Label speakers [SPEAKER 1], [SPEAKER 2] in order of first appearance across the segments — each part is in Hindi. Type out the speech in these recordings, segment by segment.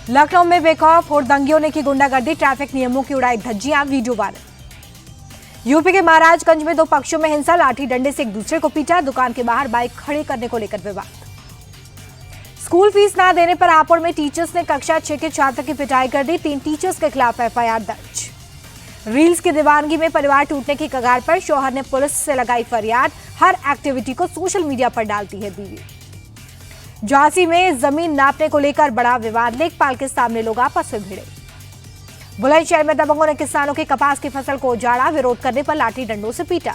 [SPEAKER 1] लखनऊ में बेखौफ हुड़दंगियों ने की गुंडागर्दी, ट्रैफिक नियमों की उड़ाई धज्जियां, वीडियो वायरल। यूपी के महाराजगंज में दो पक्षों में हिंसा, लाठी डंडे से एक दूसरे को पीटा, दुकान के बाहर बाइक खड़े करने को लेकर विवाद। स्कूल फीस ना देने पर हापुड़ में टीचर्स ने कक्षा 6 के छात्र की पिटाई कर दी, 3 टीचर्स के खिलाफ एफआईआर दर्ज। रील्स की दीवानगी में परिवार टूटने की कगार पर, शौहर ने पुलिस से लगाई फरियाद, हर एक्टिविटी को सोशल मीडिया पर डालती है बीवी। झांसी में जमीन नापने को लेकर बड़ा विवाद, लेखपाल के सामने लोग आपस में भिड़े। बुलंदशहर में दबंगों ने किसानों की कपास की फसल को उजाड़ा, विरोध करने पर लाठी डंडों से पीटा।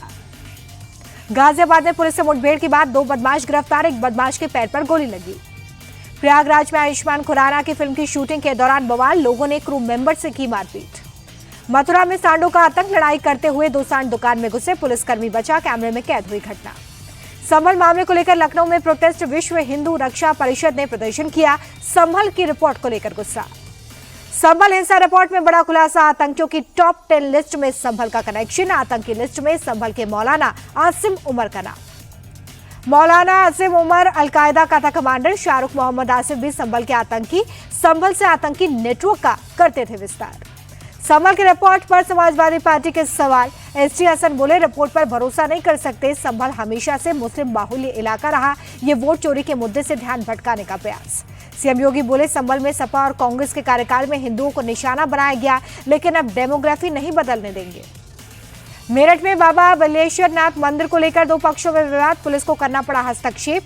[SPEAKER 1] गाजियाबाद में पुलिस से मुठभेड़ के बाद 2 बदमाश गिरफ्तार, एक बदमाश के पैर पर गोली लगी। प्रयागराज में आयुष्मान खुराना की फिल्म की शूटिंग के दौरान बवाल, लोगों ने क्रू मेंबर से की मारपीट। मथुरा में सांडों का आतंक, लड़ाई करते हुए 2 सांड दुकान में घुसे, पुलिसकर्मी बचा, कैमरे में कैद हुई घटना। संभल मामले को लेकर लखनऊ में प्रोटेस्ट, विश्व हिंदू रक्षा परिषद ने प्रदर्शन किया, संभल की रिपोर्ट को लेकर गुस्सा। संभल हिंसा रिपोर्ट में बड़ा खुलासा, आतंकियों की टॉप 10 लिस्ट में संभल का कनेक्शन, आतंकी लिस्ट में संभल के मौलाना आसिम उमर का नाम। मौलाना आसिम उमर अलकायदा का था कमांडर, शाहरुख मोहम्मद आसिफ भी संभल के आतंकी, संभल से आतंकी नेटवर्क का करते थे विस्तार। संभल की रिपोर्ट पर समाजवादी पार्टी के सवाल, एसटी हसन बोले रिपोर्ट पर भरोसा नहीं कर सकते, संभल हमेशा से मुस्लिम बाहुल्य इलाका रहा, ये वोट चोरी के मुद्दे से ध्यान भटकाने का प्रयास। सीएम योगी बोले संभल में सपा और कांग्रेस के कार्यकाल में हिंदुओं को निशाना बनाया गया, लेकिन अब डेमोग्राफी नहीं बदलने देंगे। मेरठ में बाबा बलेश्वर नाथ मंदिर को लेकर 2 पक्षों में विवाद, पुलिस को करना पड़ा हस्तक्षेप,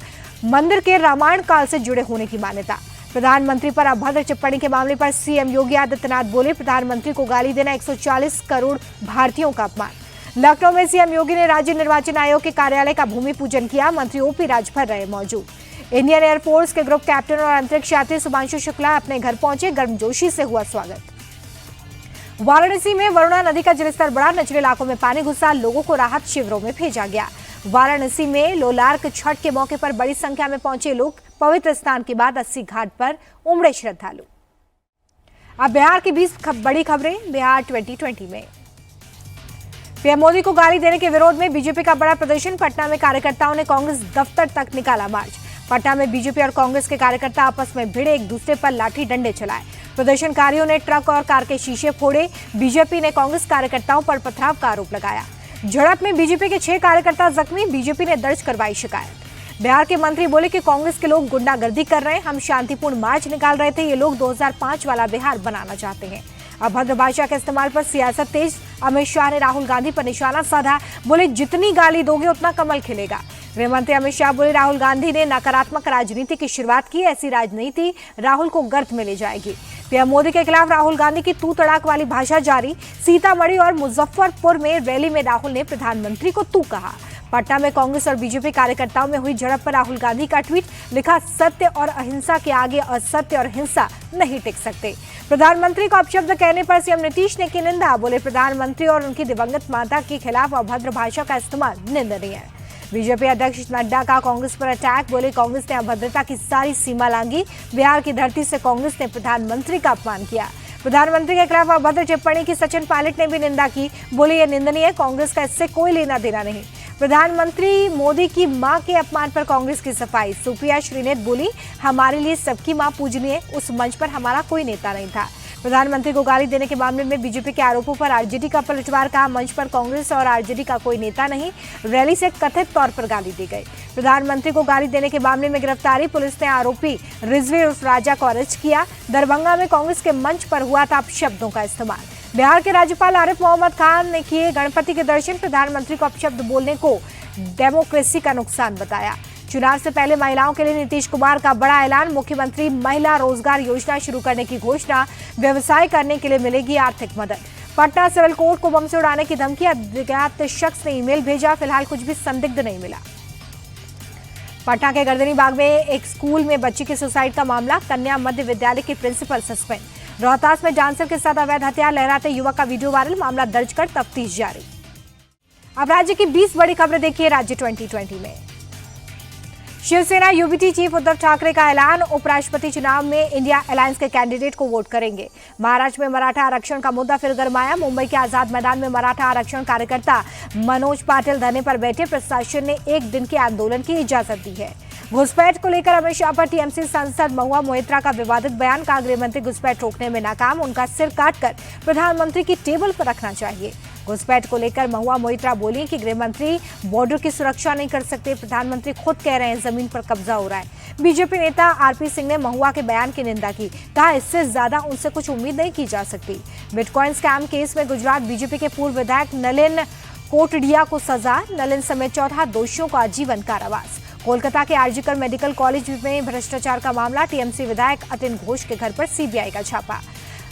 [SPEAKER 1] मंदिर के रामायण काल से जुड़े होने की मान्यता। प्रधानमंत्री पर अभद्र टिप्पणी के मामले पर सीएम योगी आदित्यनाथ बोले प्रधानमंत्री को गाली देना 140 करोड़ भारतीयों का अपमान। लखनऊ में सीएम योगी ने राज्य निर्वाचन आयोग के कार्यालय का भूमि पूजन किया, मंत्री ओपी राजभर रहे मौजूद। इंडियन एयरफोर्स के ग्रुप कैप्टन और अंतरिक्ष यात्री शुभांशु शुक्ला अपने घर पहुंचे, गर्मजोशी से हुआ स्वागत। वाराणसी में वरुणा नदी का जलस्तर बढ़ा, निचले इलाकों में पानी घुसा, लोगों को राहत शिविरों में भेजा गया। वाराणसी में लोलार्क छठ के मौके पर बड़ी संख्या में पहुंचे लोग, पवित्र स्नान के बाद 80 घाट पर उमड़े श्रद्धालु। अब बिहार की 20 बड़ी खबरें बिहार 2020 में। पीएम मोदी को गाली देने के विरोध में बीजेपी का बड़ा प्रदर्शन, पटना में कार्यकर्ताओं ने कांग्रेस दफ्तर तक निकाला मार्च। पटना में बीजेपी और कांग्रेस के कार्यकर्ता आपस में भिड़े, एक दूसरे पर लाठी डंडे चलाए। प्रदर्शनकारियों ने ट्रक और कार के शीशे फोड़े, बीजेपी ने कांग्रेस कार्यकर्ताओं पर पथराव का आरोप लगाया। झड़प में बीजेपी के 6 कार्यकर्ता जख्मी, बीजेपी ने दर्ज करवाई शिकायत। बिहार के मंत्री बोले कि कांग्रेस के लोग गुंडागर्दी कर रहे हैं, हम शांतिपूर्ण मार्च निकाल रहे थे, ये लोग 2005 वाला बिहार बनाना चाहते हैं। अभद्र भाषा के इस्तेमाल पर सियासत तेज, अमित शाह ने राहुल गांधी पर निशाना साधा, बोले जितनी गाली दोगे उतना कमल खिलेगा। गृह मंत्री अमित शाह बोले राहुल गांधी ने नकारात्मक राजनीति की शुरुआत की, ऐसी राजनीति राहुल को गर्त में ले जाएगी। पीएम मोदी के खिलाफ राहुल गांधी की तू तड़ाक वाली भाषा जारी, सीतामढ़ी और मुजफ्फरपुर में रैली में राहुल ने प्रधानमंत्री को तू कहा। पटना में कांग्रेस और बीजेपी कार्यकर्ताओं में हुई झड़प पर राहुल गांधी का ट्वीट, लिखा सत्य और अहिंसा के आगे असत्य और हिंसा नहीं टिक सकते। प्रधानमंत्री को अपशब्द कहने पर सीएम नीतीश ने की निंदा, बोले प्रधानमंत्री और उनकी दिवंगत माता के खिलाफ अभद्र भाषा का इस्तेमाल निंदनीय है। बीजेपी अध्यक्ष नड्डा का कांग्रेस पर अटैक, बोले कांग्रेस ने अभद्रता की सारी सीमा लांघी, बिहार की धरती से कांग्रेस ने प्रधानमंत्री का अपमान किया। प्रधानमंत्री के खिलाफ अभद्र टिप्पणी की सचिन पायलट ने भी निंदा की, बोले ये निंदनीय है, कांग्रेस का इससे कोई लेना देना नहीं। प्रधानमंत्री मोदी की मां के अपमान पर कांग्रेस की सफाई, सुप्रिया श्रीनेत बोली हमारे लिए सबकी मां पूजनीय, उस मंच पर हमारा कोई नेता नहीं था। प्रधानमंत्री को गाली देने के मामले में बीजेपी के आरोपों पर आरजेडी का पलटवार, कहा मंच पर कांग्रेस और आरजेडी का कोई नेता नहीं, रैली से कथित तौर पर गाली दी गई। प्रधानमंत्री को गाली देने के मामले में गिरफ्तारी, पुलिस ने आरोपी रिजवी उर्फ राजा को अरेस्ट किया। दरभंगा में कांग्रेस के मंच पर हुआ था अपशब्दों का इस्तेमाल। बिहार के राज्यपाल आरिफ मोहम्मद खान ने किए गणपति के दर्शन, प्रधानमंत्री को अपशब्द बोलने को डेमोक्रेसी का नुकसान बताया। चुनाव से पहले महिलाओं के लिए नीतीश कुमार का बड़ा ऐलान, मुख्यमंत्री महिला रोजगार योजना शुरू करने की घोषणा, व्यवसाय करने के लिए मिलेगी आर्थिक मदद। पटना सिविल कोर्ट को बम से उड़ाने की धमकी, अज्ञात शख्स ने ईमेल भेजा, फिलहाल कुछ भी संदिग्ध नहीं मिला। पटना के गर्दनी बाग में एक स्कूल में बच्ची की सुसाइड का मामला, कन्या मध्य विद्यालय की प्रिंसिपल सस्पेंड। रोहतास में डांसर के साथ अवैध हथियार लहराते युवक का वीडियो वायरल, मामला दर्ज कर तफ्तीश जारी। अब राज्य की 20 बड़ी खबरें देखिए राज्य 2020 में। शिवसेना यूबीटी चीफ उद्धव ठाकरे का ऐलान, उपराष्ट्रपति चुनाव में इंडिया अलायंस के कैंडिडेट को वोट करेंगे। महाराष्ट्र में मराठा आरक्षण का मुद्दा फिर गरमाया, मुंबई के आजाद मैदान में मराठा आरक्षण कार्यकर्ता मनोज पाटिल धरने पर बैठे, प्रशासन ने 1 दिन के आंदोलन की इजाजत दी है। घुसपैठ को लेकर अमित शाह पर टीएमसी सांसद महुआ मोइत्रा का विवादित बयान। कहा गृह मंत्री घुसपैठ रोकने में नाकाम, उनका सिर काटकर प्रधानमंत्री की टेबल पर रखना चाहिए। घुसपैठ को लेकर महुआ मोइत्रा बोली कि गृह मंत्री बॉर्डर की सुरक्षा नहीं कर सकते, प्रधानमंत्री खुद कह रहे हैं जमीन पर कब्जा हो रहा है। बीजेपी नेता आरपी सिंह ने महुआ के बयान की निंदा की। कहा इससे ज्यादा उनसे कुछ उम्मीद नहीं की जा सकती। बिटकॉइन स्कैम केस में गुजरात बीजेपी के पूर्व विधायक नलिन कोटडिया को सजा, नलिन समेत 14 दोषियों को आजीवन कारावास। कोलकाता के आरजीकर मेडिकल कॉलेज में भ्रष्टाचार का मामला, टीएमसी विधायक अतिन घोष के घर पर सीबीआई का छापा।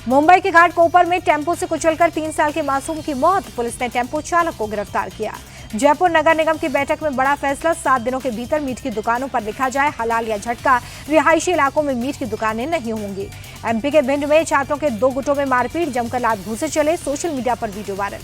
[SPEAKER 1] मुंबई के घाटकोपर में टेम्पो से कुचलकर 3 साल के मासूम की मौत, पुलिस ने टेम्पो चालक को गिरफ्तार किया। जयपुर नगर निगम की बैठक में बड़ा फैसला, 7 दिनों के भीतर मीट की दुकानों पर लिखा जाए हलाल या झटका, रिहायशी इलाकों में मीट की दुकानें नहीं होंगी। एमपी के भिंड में छात्रों के 2 गुटों में मारपीट, जमकर लात घूंसे चले, सोशल मीडिया पर वीडियो वायरल।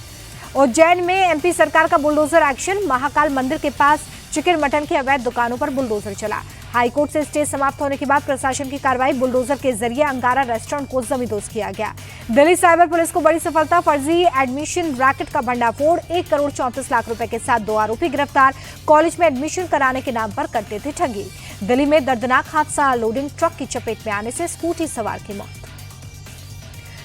[SPEAKER 1] उज्जैन में एमपी सरकार का बुलडोजर एक्शन, महाकाल मंदिर के पास चिकन मटन की अवैध दुकानों पर बुलडोजर चला। हाईकोर्ट से स्टे समाप्त होने के बाद प्रशासन की कार्रवाई, बुलडोजर के जरिए अंगारा रेस्टोरेंट को जमींदोज किया गया। दिल्ली साइबर पुलिस को बड़ी सफलता, फर्जी एडमिशन रैकेट का भंडाफोड़, 1 करोड़ 34 लाख रुपए के साथ 2 आरोपी गिरफ्तार। कॉलेज में एडमिशन कराने के नाम पर करते थे ठगी। दिल्ली में दर्दनाक हादसा, लोडिंग ट्रक की चपेट में आने से स्कूटी सवार की मौत।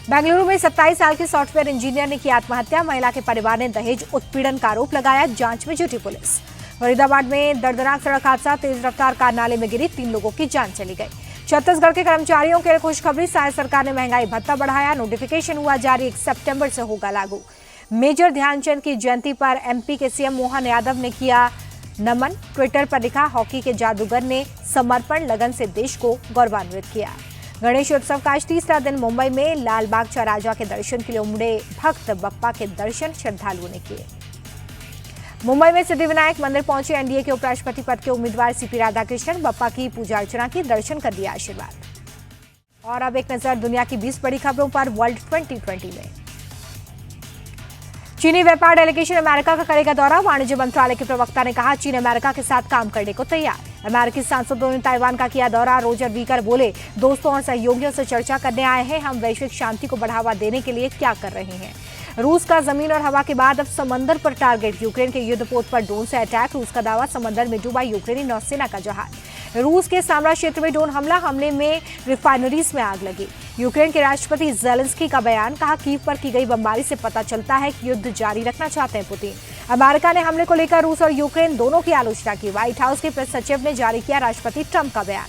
[SPEAKER 1] बेंगलुरु में 27 साल के सॉफ्टवेयर इंजीनियर ने की आत्महत्या, महिला के परिवार ने दहेज उत्पीड़न का आरोप लगाया, जांच में जुटी पुलिस। फरीदाबाद में दर्दनाक सड़क हादसा, तेज रफ्तार कार नाले में गिरी, 3 लोगों की जान चली गई। छत्तीसगढ़ के कर्मचारियों के लिए खुशखबरी, राज्य सरकार ने महंगाई भत्ता बढ़ाया, नोटिफिकेशन हुआ जारी, 1 सितंबर से होगा लागू। मेजर ध्यानचंद की जयंती पर एमपी के सीएम मोहन यादव ने किया नमन, ट्विटर पर लिखा हॉकी के जादूगर ने समर्पण लगन से देश को गौरवान्वित किया। गणेश उत्सव का आज तीसरा दिन मुंबई में लाल बाग चौराहा के दर्शन के लिए उमड़े भक्त, बप्पा के दर्शन श्रद्धालुओं ने किए। मुंबई में सिद्धिविनायक मंदिर पहुंचे एनडीए के उपराष्ट्रपति पद के उम्मीदवार सीपी राधाकृष्णन, बप्पा की पूजा अर्चना की, दर्शन कर दिया आशीर्वाद। और अब एक नजर दुनिया की 20 बड़ी खबरों पर वर्ल्ड 2020 में। चीनी व्यापार डेलीगेशन अमेरिका का करेगा दौरा, वाणिज्य मंत्रालय के प्रवक्ता ने कहा चीन अमेरिका के साथ काम करने को तैयार। अमेरिकी सांसदों ने ताइवान का किया दौरा, रोजर वीकर बोले दोस्तों और सहयोगियों से चर्चा करने आए हैं, हम वैश्विक शांति को बढ़ावा देने के लिए क्या कर रहे हैं। रूस का जमीन और हवा के बाद अब समंदर पर टारगेट, यूक्रेन के युद्धपोत पर ड्रोन से अटैक, रूस का दावा, समंदर में डूबा यूक्रेनी नौसेना का जहाज। रूस के साम्रा क्षेत्र में ड्रोन हमला, हमले में रिफाइनरीज में आग लगी। यूक्रेन के राष्ट्रपति जेलेंस्की का बयान, कहा कीव पर की गई बमबारी से पता चलता है कि युद्ध जारी रखना चाहते हैं पुतिन। अमेरिका ने हमले को लेकर रूस और यूक्रेन दोनों की आलोचना की। व्हाइट हाउस के प्रेस सचिव ने जारी किया राष्ट्रपति ट्रंप का बयान।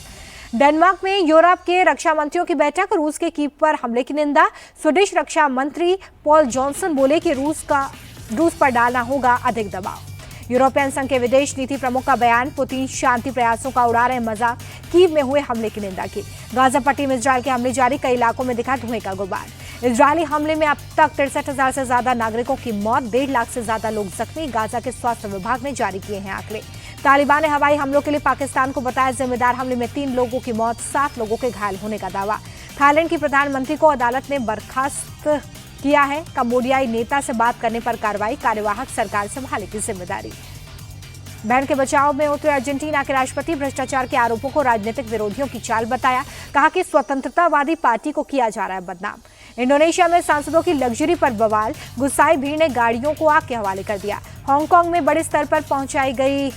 [SPEAKER 1] डेनमार्क में यूरोप के रक्षा मंत्रियों की बैठक, रूस के कीव पर हमले की निंदा। स्वीडिश रक्षा मंत्री पॉल जॉनसन बोले कि रूस पर डालना होगा अधिक दबाव। यूरोपियन संघ के विदेश नीति प्रमुख का बयान, पुतिन शांति प्रयासों का उड़ा रहे मजाक, कीव में हुए हमले की निंदा की। गाजा पट्टी में इजरायल के हमले जारी, कई इलाकों में दिखा धुएं का गुबार। इजरायली हमले में अब तक 63,000 से ज्यादा नागरिकों की मौत, 1.5 लाख से ज्यादा लोग जख्मी, गाजा के स्वास्थ्य विभाग ने जारी किए हैं आंकड़े। तालिबान ने हवाई हमलों के लिए पाकिस्तान को बताया जिम्मेदार, हमले में 3 लोगों की मौत, 7 लोगों के घायल होने का दावा। थाईलैंड की प्रधानमंत्री को अदालत ने बर्खास्त किया है, कंबोडियाई नेता से बात करने पर कार्रवाई, कार्यवाहक सरकार संभाले की जिम्मेदारी। बहन के बचाव में उतरे अर्जेंटीना के राष्ट्रपति, भ्रष्टाचार के आरोपों को राजनीतिक विरोधियों की चाल बताया, कहा कि स्वतंत्रतावादी पार्टी को किया जा रहा है बदनाम। इंडोनेशिया में सांसदों की लग्जरी पर बवाल, गुस्साई भीड़ ने गाड़ियों को आग के हवाले कर दिया। हांगकांग में बड़े स्तर पर पहुंचाई गई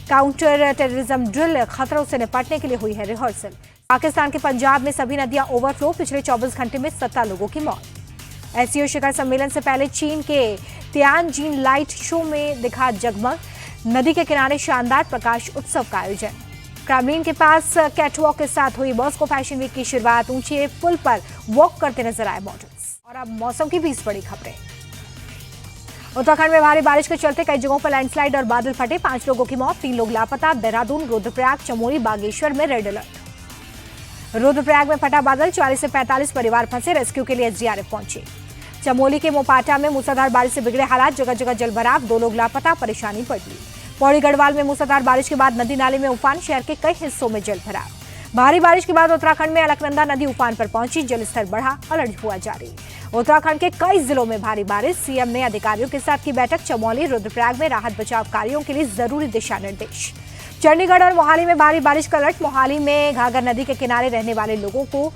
[SPEAKER 1] काउंटर टेररिज्म ड्रिल, खतरों से निपटने के लिए हुई है रिहर्सल। पाकिस्तान के पंजाब में सभी नदियां ओवरफ्लो, पिछले 24 घंटे में 17 लोगों की मौत। एससीओ शिखर सम्मेलन से पहले चीन के तियानजिन लाइट शो में दिखा जगमग, नदी के किनारे शानदार प्रकाश उत्सव का आयोजन। क्रेमलिन के पास कैटवॉक के साथ हुई मॉस्को फैशन वीक की शुरुआत, ऊंचे पुल पर वॉक करते नजर आए मॉडल्स। और अब मौसम की 20 बड़ी खबरें। उत्तराखंड में भारी बारिश के चलते कई जगहों पर लैंडस्लाइड और बादल फटे, 5 लोगों की मौत, 3 लोग लापता। देहरादून, रुद्रप्रयाग, चमोली, बागेश्वर में रेड अलर्ट। रुद्रप्रयाग में फटा बादल, 40 से 45 परिवार फंसे, रेस्क्यू के लिए एसडीआरएफ पहुंचे। चमोली के मोपाटा में मूसलाधार बारिश से बिगड़े हालात, जगह जगह जलभराव, 2 लोग लापता, परेशानी बढ़ गई। पौड़ी गढ़वाल में मूसलाधार बारिश के बाद नदी नाले में उफान, शहर के कई हिस्सों में जलभराव। भारी बारिश के बाद उत्तराखंड में अलकनंदा नदी उफान पर पहुंची, जलस्तर बढ़ा, अलर्ट हुआ जारी। उत्तराखंड के कई जिलों में भारी बारिश, सीएम ने अधिकारियों के साथ की बैठक। चमोली, रुद्रप्रयाग में राहत बचाव कार्यों के लिए जरूरी दिशा निर्देश। चंडीगढ़ और मोहाली में भारी बारिश का अलर्ट, मोहाली में घाघर नदी के किनारे रहने वाले लोगों को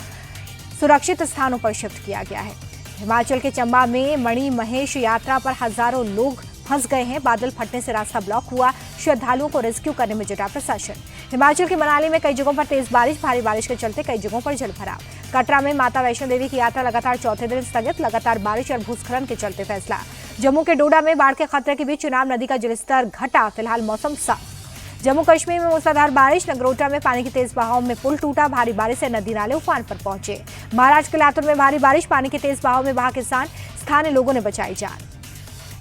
[SPEAKER 1] सुरक्षित स्थानों पर शिफ्ट किया गया है। हिमाचल के चंबा में मणि महेश यात्रा पर हजारों लोग फंस गए हैं। बादल फटने से रास्ता ब्लॉक हुआ। श्रद्धालुओं को रेस्क्यू करने में जुटा प्रशासन। हिमाचल के मनाली में कई जगहों पर तेज बारिश, भारी बारिश के चलते कई जगहों पर जलभराव। कटरा में माता वैष्णो देवी की यात्रा लगातार चौथे दिन स्थगित। लगातार बारिश और भूस्खलन के चलते फैसला। जम्मू के डोडा में बाढ़ के खतरे के बीच चुनाव नदी का जलस्तर घटा, फिलहाल मौसम साफ। जम्मू कश्मीर में मूसलाधार बारिश, नगरोटा में पानी की तेज बहाव में पुल टूटा। भारी बारिश से नदी नाले उफान पर पहुंचे। महाराष्ट्र के लातूर में भारी बारिश, पानी की तेज बहाव में बहा किसान, स्थानीय लोगों ने बचाई जान।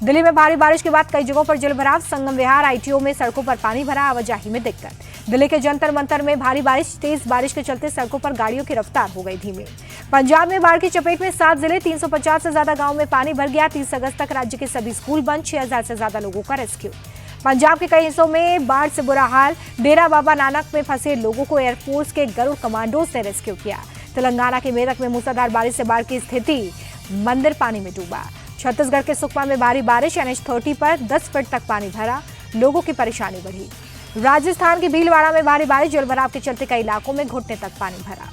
[SPEAKER 1] दिल्ली में भारी बारिश के बाद कई जगहों पर जलभराव। संगम विहार, आईटीओ में सड़कों पर पानी भरा, आवाजाही में दिक्कत। दिल्ली के जंतर मंतर में भारी बारिश, तेज बारिश के चलते सड़कों पर गाड़ियों की रफ्तार हो गई धीमी। पंजाब में बाढ़ की चपेट में 7 जिले, 350 से ज्यादा गांव में पानी भर गया। 30 अगस्त तक राज्य के सभी स्कूल बंद, 6000 से ज्यादा लोगों का रेस्क्यू। पंजाब के कई हिस्सों में बाढ़ से बुरा हाल। डेरा बाबा नानक में फंसे लोगों को एयरफोर्स के गरुड़ कमांडोज ने रेस्क्यू किया। तेलंगाना के मेरठ में मूसलाधार बारिश से बाढ़ की स्थिति, मंदिर पानी में डूबा। छत्तीसगढ़ के सुकमा में भारी बारिश, NH30 पर 10 फीट तक पानी भरा, लोगों की परेशानी बढ़ी। राजस्थान के भीलवाड़ा में भारी बारिश, जलभराव के चलते कई इलाकों में घुटने तक पानी भरा।